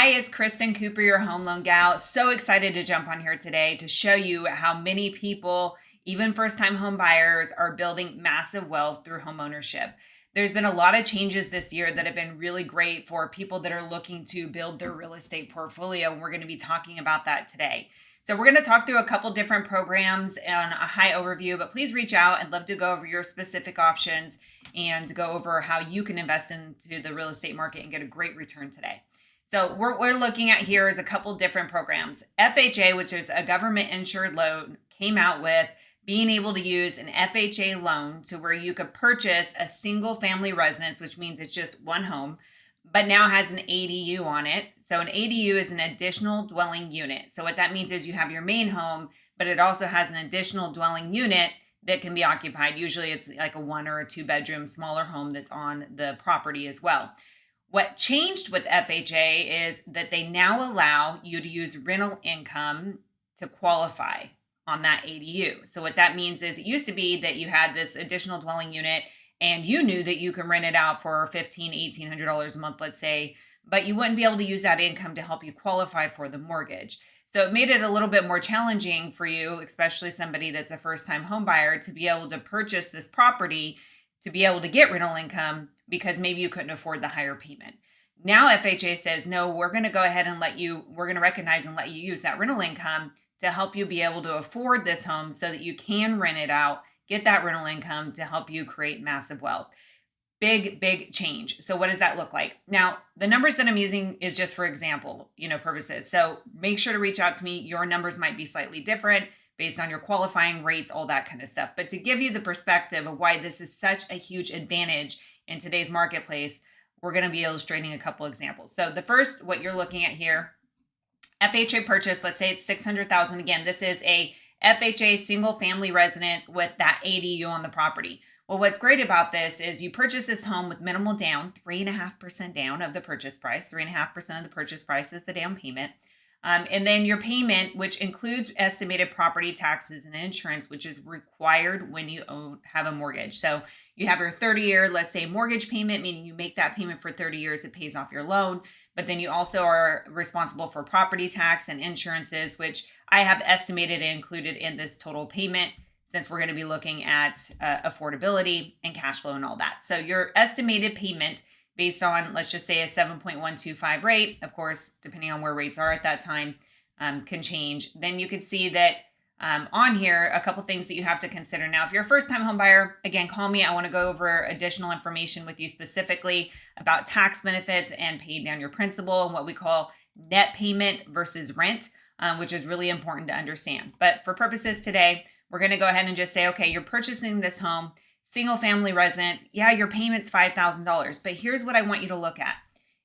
Hi, it's Kristen Cooper, your home loan gal. So excited to jump on here today to show you how many people, even first-time home buyers, are building massive wealth through home ownership. There's been a lot of changes this year that have been really great for people that are looking to build their real estate portfolio, and we're going to be talking about that today. So we're going to talk through a couple different programs and a high overview, but please reach out. I'd love to go over your specific options and go over how you can invest into the real estate market and get a great return today. So what we're looking at here is a couple different programs. FHA, which is a government insured loan, came out with being able to use an FHA loan to where you could purchase a single family residence, which means it's just one home, but now has an ADU on it. So an ADU is an additional dwelling unit. So what that means is you have your main home, but it also has an additional dwelling unit that can be occupied. Usually it's like a 1 or a 2 bedroom smaller home that's on the property as well. What changed with FHA is that they now allow you to use rental income to qualify on that ADU. So what that means is it used to be that you had this additional dwelling unit and you knew that you can rent it out for $1,500, $1,800 a month, let's say, but you wouldn't be able to use that income to help you qualify for the mortgage. So it made it a little bit more challenging for you, especially somebody that's a first-time home buyer, to be able to purchase this property, to be able to get rental income because maybe you couldn't afford the higher payment. Now FHA says, no, we're going to go ahead and we're going to recognize and let you use that rental income to help you be able to afford this home so that you can rent it out, get that rental income to help you create massive wealth. Big change. So what does that look like? Now, the numbers that I'm using is just for example, purposes. So make sure to reach out to me. Your numbers might be slightly different based on your qualifying rates, all that kind of stuff. But to give you the perspective of why this is such a huge advantage in today's marketplace, we're going to be illustrating a couple examples. So the first, what you're looking at here, FHA purchase, let's say it's $600,000. Again, this is a FHA single family residence with that ADU on the property. Well, what's great about this is you purchase this home with minimal down, 3.5% down of the purchase price. 3.5% of the purchase price is the down payment. And then your payment, which includes estimated property taxes and insurance, which is required when you have a mortgage. So you have your 30-year, let's say, mortgage payment, meaning you make that payment for 30 years, it pays off your loan. But then you also are responsible for property tax and insurances, which I have estimated and included in this total payment, since we're going to be looking at affordability and cash flow and all that. So your estimated payment based on, let's just say, a 7.125 rate, of course, depending on where rates are at that time, can change. Then you can see that on here, a couple things that you have to consider. Now, if you're a first-time home buyer, again, call me. I want to go over additional information with you specifically about tax benefits and paying down your principal and what we call net payment versus rent, which is really important to understand. But for purposes today, we're going to go ahead and just say, okay, you're purchasing this home, single family residence. Yeah, your payment's $5,000, but here's what I want you to look at.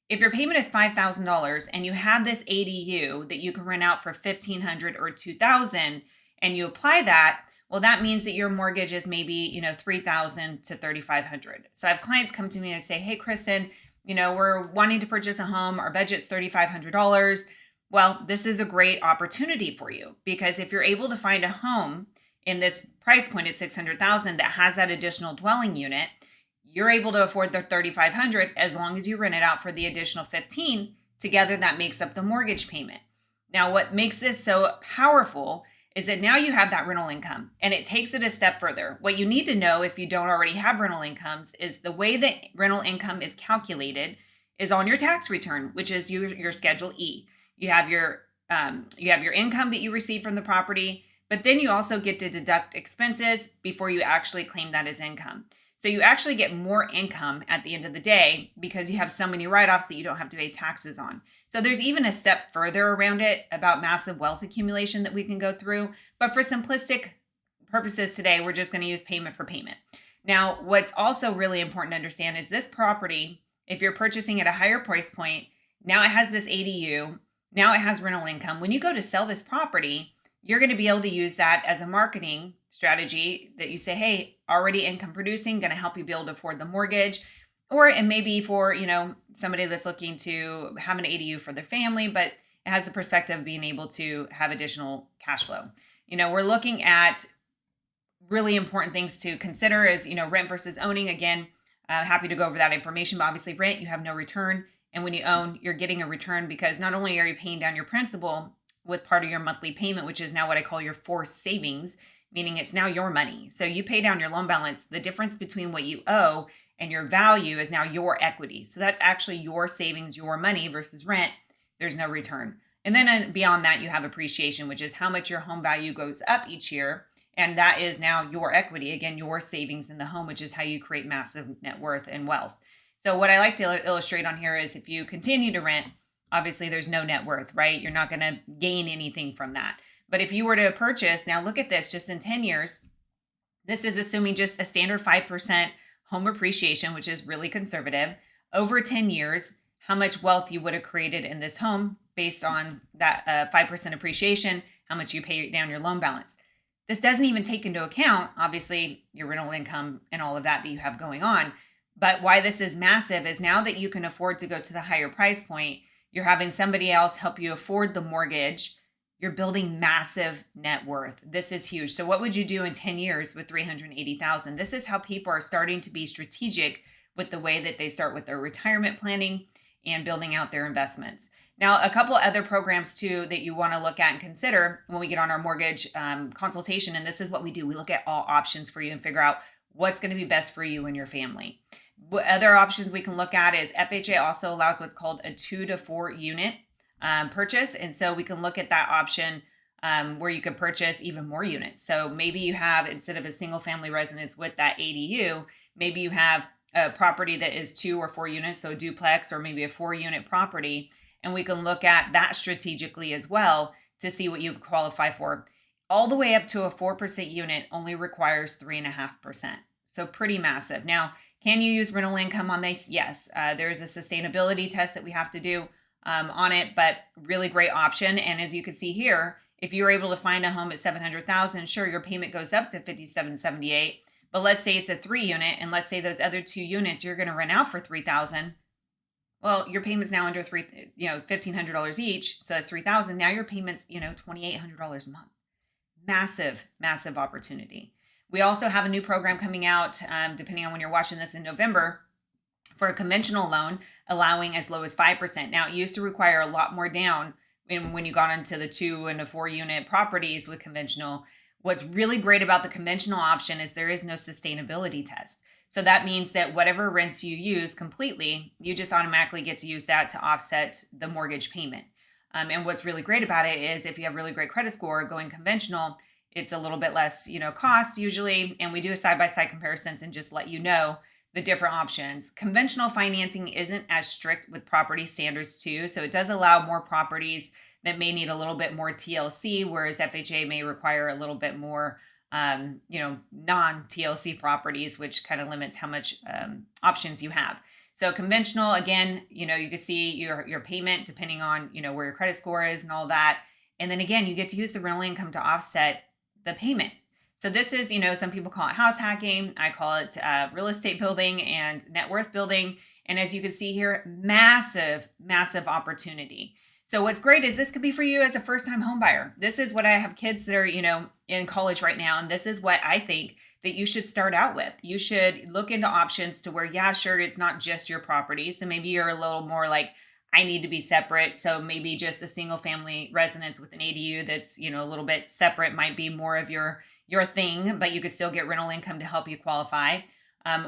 If your payment is $5,000 and you have this ADU that you can rent out for $1,500 or $2,000 and you apply that, well, that means that your mortgage is maybe, $3,000 to $3,500. So I have clients come to me and say, hey, Kristen, we're wanting to purchase a home. Our budget's $3,500. Well, this is a great opportunity for you because if you're able to find a home in this price point at $600,000 that has that additional dwelling unit, you're able to afford the $3,500 as long as you rent it out for the additional $15,000. Together, that makes up the mortgage payment. Now, what makes this so powerful is that now you have that rental income, and it takes it a step further. What you need to know if you don't already have rental incomes is the way that rental income is calculated is on your tax return, which is your Schedule E. You have your income that you receive from the property, but then you also get to deduct expenses before you actually claim that as income. So you actually get more income at the end of the day because you have so many write-offs that you don't have to pay taxes on. So there's even a step further around it about massive wealth accumulation that we can go through. But for simplistic purposes today, we're just going to use payment for payment. Now, what's also really important to understand is this property, if you're purchasing at a higher price point, now it has this ADU, now it has rental income. When you go to sell this property, you're going to be able to use that as a marketing strategy that you say, hey, already income producing, going to help you be able to afford the mortgage. Or it may be for, somebody that's looking to have an ADU for their family, but it has the perspective of being able to have additional cash flow. We're looking at really important things to consider is, rent versus owning. Again, happy to go over that information, but obviously rent, you have no return. And when you own, you're getting a return because not only are you paying down your principal with part of your monthly payment, which is now what I call your forced savings, meaning it's now your money. So you pay down your loan balance. The difference between what you owe and your value is now your equity. So that's actually your savings, your money versus rent. There's no return. And then beyond that, you have appreciation, which is how much your home value goes up each year. And that is now your equity, again, your savings in the home, which is how you create massive net worth and wealth. So what I like to illustrate on here is if you continue to rent, obviously there's no net worth, right? You're not going to gain anything from that. But if you were to purchase, now look at this, just in 10 years, this is assuming just a standard 5% home appreciation, which is really conservative. Over 10 years, how much wealth you would have created in this home based on that 5% appreciation, how much you pay down your loan balance. This doesn't even take into account, obviously, your rental income and all of that you have going on. But why this is massive is now that you can afford to go to the higher price point, you're having somebody else help you afford the mortgage. You're building massive net worth. This is huge. So what would you do in 10 years with $380,000? This is how people are starting to be strategic with the way that they start with their retirement planning and building out their investments. Now, a couple other programs too that you want to look at and consider when we get on our mortgage consultation, and this is what we do. We look at all options for you and figure out what's going to be best for you and your family. What other options we can look at is FHA also allows what's called a 2 to 4 unit purchase. And so we can look at that option where you could purchase even more units. So maybe you have, instead of a single family residence with that ADU, maybe you have a property that is 2 or 4 units, so a duplex or maybe a 4-unit property. And we can look at that strategically as well to see what you qualify for. All the way up to a 4% unit only requires 3.5%. So pretty massive. Now, can you use rental income on this? Yes. There is a sustainability test that we have to do on it, but really great option. And as you can see here, if you're able to find a home at $700,000, sure, your payment goes up to $5,778. But let's say it's a 3-unit, and let's say those other 2 units you're going to rent out for $3,000. Well, your payment's now under $1,500 each, so that's $3,000. Now your payment's $2,800 a month. Massive, massive opportunity. We also have a new program coming out, depending on when you're watching this in November, for a conventional loan, allowing as low as 5%. Now, it used to require a lot more down when you got into the 2 and the 4-unit properties with conventional. What's really great about the conventional option is there is no sustainability test. So that means that whatever rents you use completely, you just automatically get to use that to offset the mortgage payment. And what's really great about it is if you have really great credit score going conventional, it's a little bit less, cost usually. And we do a side-by-side comparisons and just let you know the different options. Conventional financing isn't as strict with property standards too. So it does allow more properties that may need a little bit more TLC, whereas FHA may require a little bit more non-TLC properties, which kind of limits how much options you have. So conventional, again, you can see your payment depending on, where your credit score is and all that. And then again, you get to use the rental income to offset the payment. So this is, some people call it house hacking. I call it real estate building and net worth building. And as you can see here, massive, massive opportunity. So what's great is this could be for you as a first-time home buyer. This is what I have kids that are, in college right now. And this is what I think that you should start out with. You should look into options to where, yeah, sure, it's not just your property. So maybe you're a little more like, I need to be separate. So maybe just a single family residence with an ADU that's, a little bit separate might be more of your thing, but you could still get rental income to help you qualify.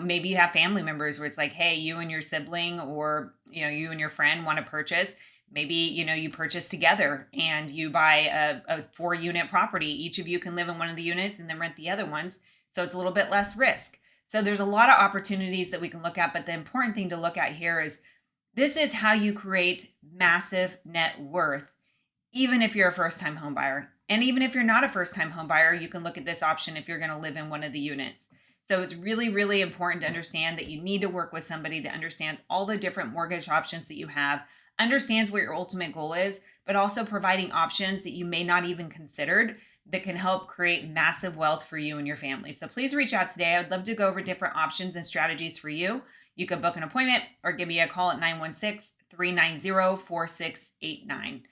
Maybe you have family members where it's like, hey, you and your sibling or, you and your friend want to purchase. Maybe, you purchase together and you buy a 4-unit property. Each of you can live in one of the units and then rent the other ones. So it's a little bit less risk. So there's a lot of opportunities that we can look at. But the important thing to look at here is this is how you create massive net worth, even if you're a first-time home buyer. And even if you're not a first-time home buyer, you can look at this option if you're going to live in one of the units. So it's really, really important to understand that you need to work with somebody that understands all the different mortgage options that you have, understands what your ultimate goal is, but also providing options that you may not even considered that can help create massive wealth for you and your family. So please reach out today. I would love to go over different options and strategies for you. You can book an appointment or give me a call at 916-390-4689.